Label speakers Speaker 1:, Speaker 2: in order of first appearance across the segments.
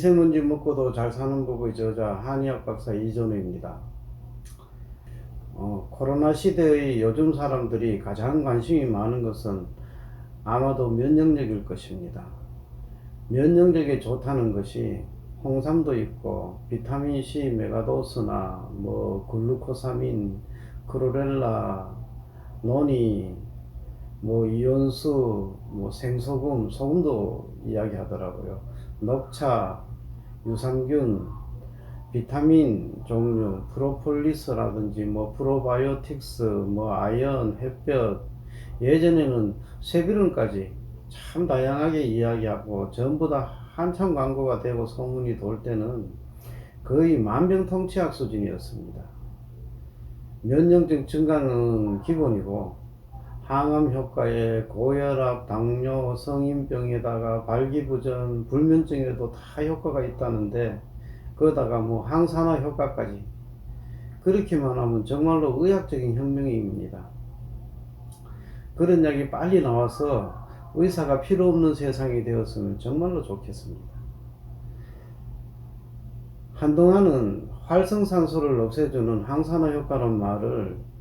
Speaker 1: 미세먼지 먹고도 잘 사는 법의 저자 한의학 박사 이전우입니다. 코로나 시대의 요즘 사람들이 가장 관심이 많은 것은 아마도 면역력일 것입니다. 면역력에 좋다는 것이 홍삼도 있고 비타민C, 메가도스나 글루코사민, 크로렐라, 노니, 이온수, 생소금, 소금도 이야기하더라고요. 녹차, 유산균, 비타민 종류, 프로폴리스라든지 프로바이오틱스, 아연, 햇볕, 예전에는 쇠비름까지 참 다양하게 이야기하고 전부 다 한참 광고가 되고 소문이 돌 때는 거의 만병통치약 수준이었습니다. 면역력 증가는 기본이고 항암 효과에 고혈압, 당뇨, 성인병에다가 발기부전, 불면증에도 다 효과가 있다는데 거기다가 항산화 효과까지 그렇게만 하면 정말로 의학적인 혁명입니다. 그런 약이 빨리 나와서 의사가 필요 없는 세상이 되었으면 정말로 좋겠습니다. 한동안은 활성산소를 없애주는 항산화 효과란 말을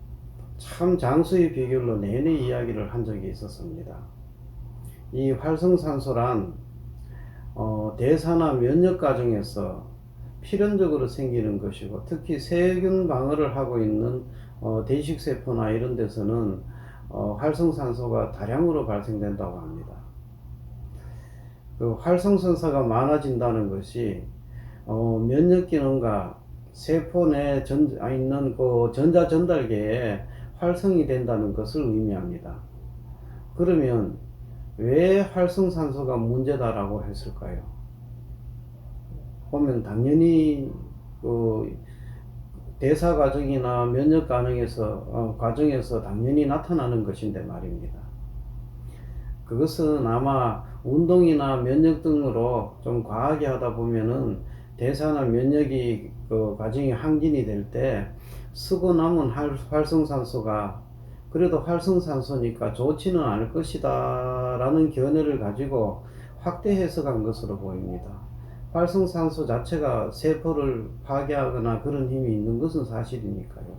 Speaker 1: 참 장수의 비결로 내내 이야기를 한 적이 있었습니다. 이 활성산소란 대사나 면역 과정에서 필연적으로 생기는 것이고 특히 세균 방어를 하고 있는 대식세포나 이런 데서는 활성산소가 다량으로 발생된다고 합니다. 그 활성산소가 많아진다는 것이 면역 기능과 세포 내에 있는 그 전자 전달계에 활성이 된다는 것을 의미합니다. 그러면 왜 활성산소가 문제다라고 했을까요? 보면 당연히 대사 과정이나 면역 과정에서 당연히 나타나는 것인데 말입니다. 그것은 아마 운동이나 면역 등으로 좀 과하게 하다 보면은 대사나 면역이 과정이 항진이 될 때 쓰고 남은 활성산소가 그래도 활성산소니까 좋지는 않을 것이다 라는 견해를 가지고 확대 해석한 것으로 보입니다. 활성산소 자체가 세포를 파괴하거나 그런 힘이 있는 것은 사실이니까요.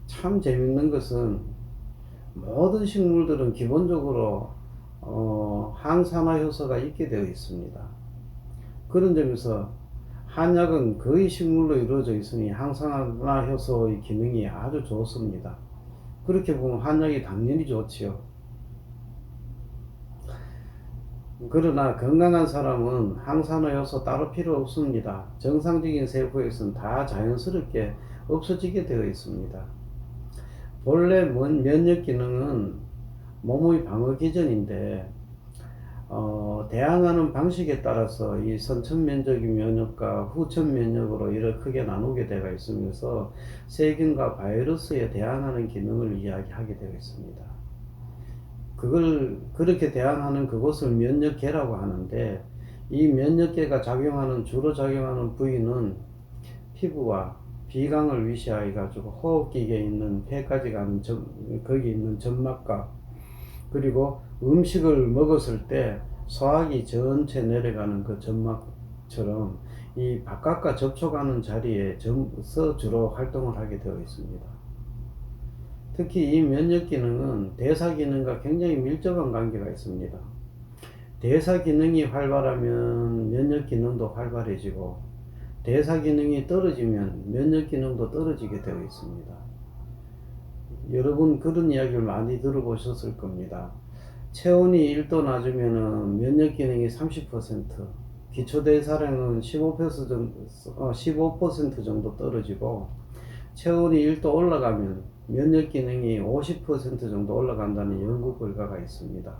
Speaker 1: 참 재밌는 것은 모든 식물들은 기본적으로 항산화 효소가 있게 되어 있습니다. 그런 점에서 한약은 거의 식물로 이루어져 있으니 항산화 효소의 기능이 아주 좋습니다. 그렇게 보면 한약이 당연히 좋지요. 그러나 건강한 사람은 항산화 효소 따로 필요 없습니다. 정상적인 세포에서는 다 자연스럽게 없어지게 되어 있습니다. 본래 면역 기능은 몸의 방어 기전인데 대항하는 방식에 따라서 이 선천 면적인 면역과 후천 면역으로 이렇게 크게 나누게 되어 있으면서 세균과 바이러스에 대항하는 기능을 이야기하게 되어 있습니다. 그걸 그렇게 대항하는 그것을 면역계라고 하는데 이 면역계가 주로 작용하는 부위는 피부와 비강을 위시해 가지고 호흡기에 있는 폐까지 가는 거기 있는 점막과 그리고 음식을 먹었을 때 소화기 전체 내려가는 그 점막처럼 이 바깥과 접촉하는 자리에서 주로 활동을 하게 되어 있습니다. 특히 이 면역 기능은 대사 기능과 굉장히 밀접한 관계가 있습니다. 대사 기능이 활발하면 면역 기능도 활발해지고 대사 기능이 떨어지면 면역 기능도 떨어지게 되어 있습니다. 여러분 그런 이야기를 많이 들어보셨을 겁니다. 체온이 1도 낮으면 면역 기능이 30%, 기초대사량은 15% 정도 떨어지고 체온이 1도 올라가면 면역 기능이 50% 정도 올라간다는 연구 결과가 있습니다.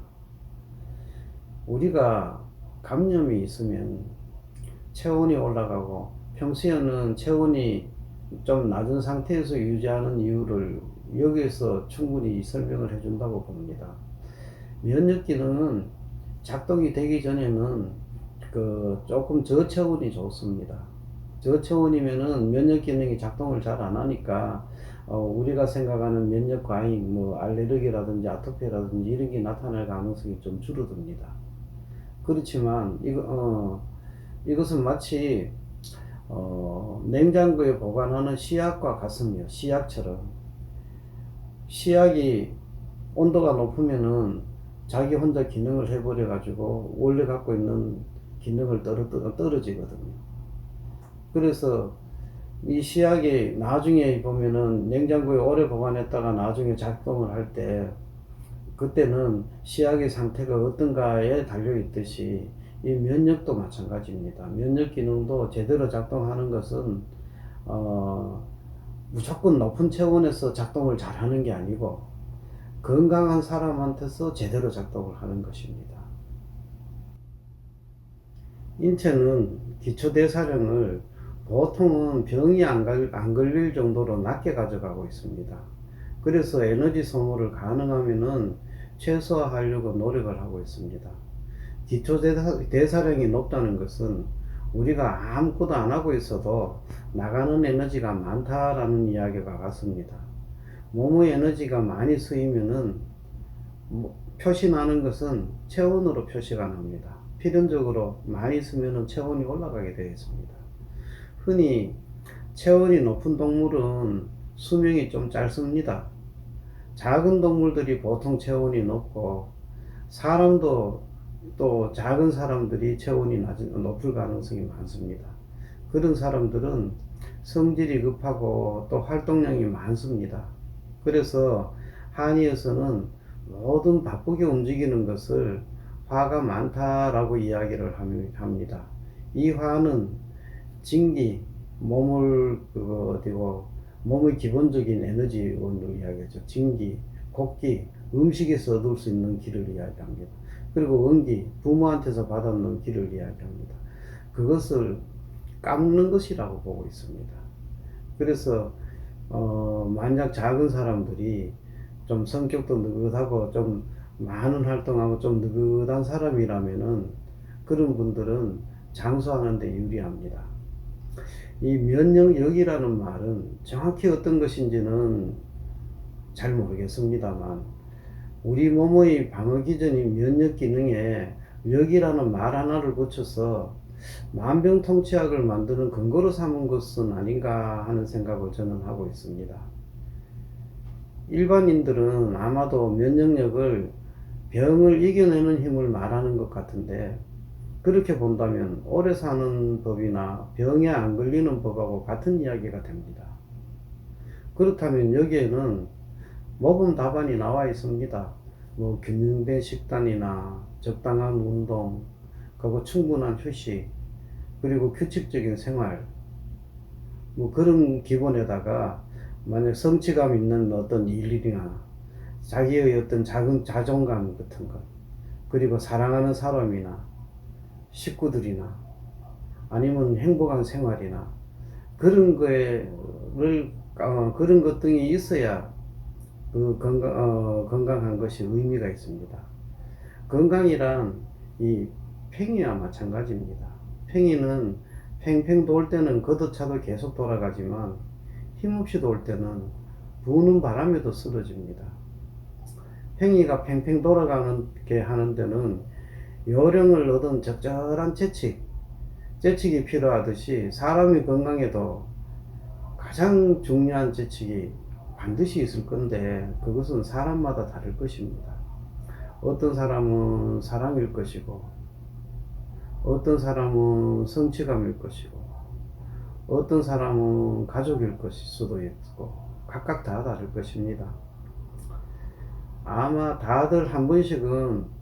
Speaker 1: 우리가 감염이 있으면 체온이 올라가고 평소에는 체온이 좀 낮은 상태에서 유지하는 이유를 여기에서 충분히 설명을 해준다고 봅니다. 면역 기능은 작동이 되기 전에는 조금 저체온이 좋습니다. 저체온이면은 면역 기능이 작동을 잘 안 하니까 우리가 생각하는 면역 과잉, 알레르기라든지 아토피라든지 이런 게 나타날 가능성이 좀 줄어듭니다. 그렇지만 이것은 마치 냉장고에 보관하는 씨앗과 같습니다. 씨앗처럼 씨앗이 온도가 높으면은 자기 혼자 기능을 해버려 가지고 원래 갖고 있는 기능을 떨어지거든요. 그래서 이 씨앗이 나중에 보면은 냉장고에 오래 보관했다가 나중에 작동을 할 때 그때는 씨앗의 상태가 어떤가에 달려 있듯이 이 면역도 마찬가지입니다. 면역 기능도 제대로 작동하는 것은 무조건 높은 체온에서 작동을 잘하는 게 아니고 건강한 사람한테서 제대로 작동을 하는 것입니다. 인체는 기초대사량을 보통은 병이 안 걸릴 정도로 낮게 가져가고 있습니다. 그래서 에너지 소모를 가능하면은 최소화하려고 노력을 하고 있습니다. 기초대사량이 높다는 것은 우리가 아무것도 안 하고 있어도 나가는 에너지가 많다라는 이야기가 같습니다. 몸의 에너지가 많이 쓰이면은 표시나는 것은 체온으로 표시가 납니다. 필연적으로 많이 쓰면은 체온이 올라가게 되어 있습니다. 흔히 체온이 높은 동물은 수명이 좀 짧습니다. 작은 동물들이 보통 체온이 높고 사람도 또 작은 사람들이 체온이 높을 가능성이 많습니다. 그런 사람들은 성질이 급하고 또 활동량이 많습니다. 그래서 한의에서는 모든 바쁘게 움직이는 것을 화가 많다라고 이야기를 합니다. 이 화는 진기, 몸의 기본적인 에너지원으로 이야기하죠. 진기, 곡기, 음식에서 얻을 수 있는 기를 이야기합니다. 그리고 원기, 부모한테서 받았는 기를 이야기합니다. 그것을 까먹는 것이라고 보고 있습니다. 그래서 만약 작은 사람들이 좀 성격도 느긋하고 좀 많은 활동하고 좀 느긋한 사람이라면은 그런 분들은 장수하는 데 유리합니다. 이 면역력이라는 말은 정확히 어떤 것인지는 잘 모르겠습니다만 우리 몸의 방어 기전인 면역 기능에 력이라는 말 하나를 붙여서 만병통치약을 만드는 근거로 삼은 것은 아닌가 하는 생각을 저는 하고 있습니다. 일반인들은 아마도 면역력을 병을 이겨내는 힘을 말하는 것 같은데 그렇게 본다면 오래 사는 법이나 병에 안 걸리는 법하고 같은 이야기가 됩니다. 그렇다면 여기에는 모범 답안이 나와 있습니다. 균형된 식단이나 적당한 운동, 그리고 충분한 휴식, 그리고 규칙적인 생활, 그런 기본에다가 만약 성취감 있는 어떤 일이나 자기의 어떤 작은 자존감 같은 것, 그리고 사랑하는 사람이나 식구들이나 아니면 행복한 생활이나 그런 그런 것 등이 있어야 건강한 것이 의미가 있습니다. 건강이란 이 팽이와 마찬가지입니다. 팽이는 팽팽 돌 때는 걷어차도 계속 돌아가지만 힘없이 돌 때는 부는 바람에도 쓰러집니다. 팽이가 팽팽 돌아가게 하는 데는 요령을 얻은 적절한 재치기 필요하듯이 사람의 건강에도 가장 중요한 재치기 반드시 있을 건데 그것은 사람마다 다를 것입니다. 어떤 사람은 사랑일 것이고 어떤 사람은 성취감일 것이고 어떤 사람은 가족일 것일 수도 있고 각각 다 다를 것입니다. 아마 다들 한 번씩은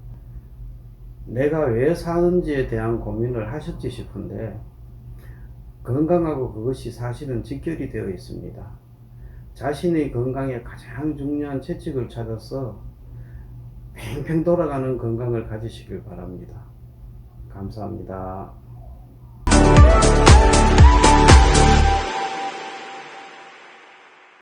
Speaker 1: 내가 왜 사는지에 대한 고민을 하셨지 싶은데 건강하고 그것이 사실은 직결이 되어 있습니다. 자신의 건강에 가장 중요한 채찍을 찾아서 팽팽 돌아가는 건강을 가지시길 바랍니다. 감사합니다.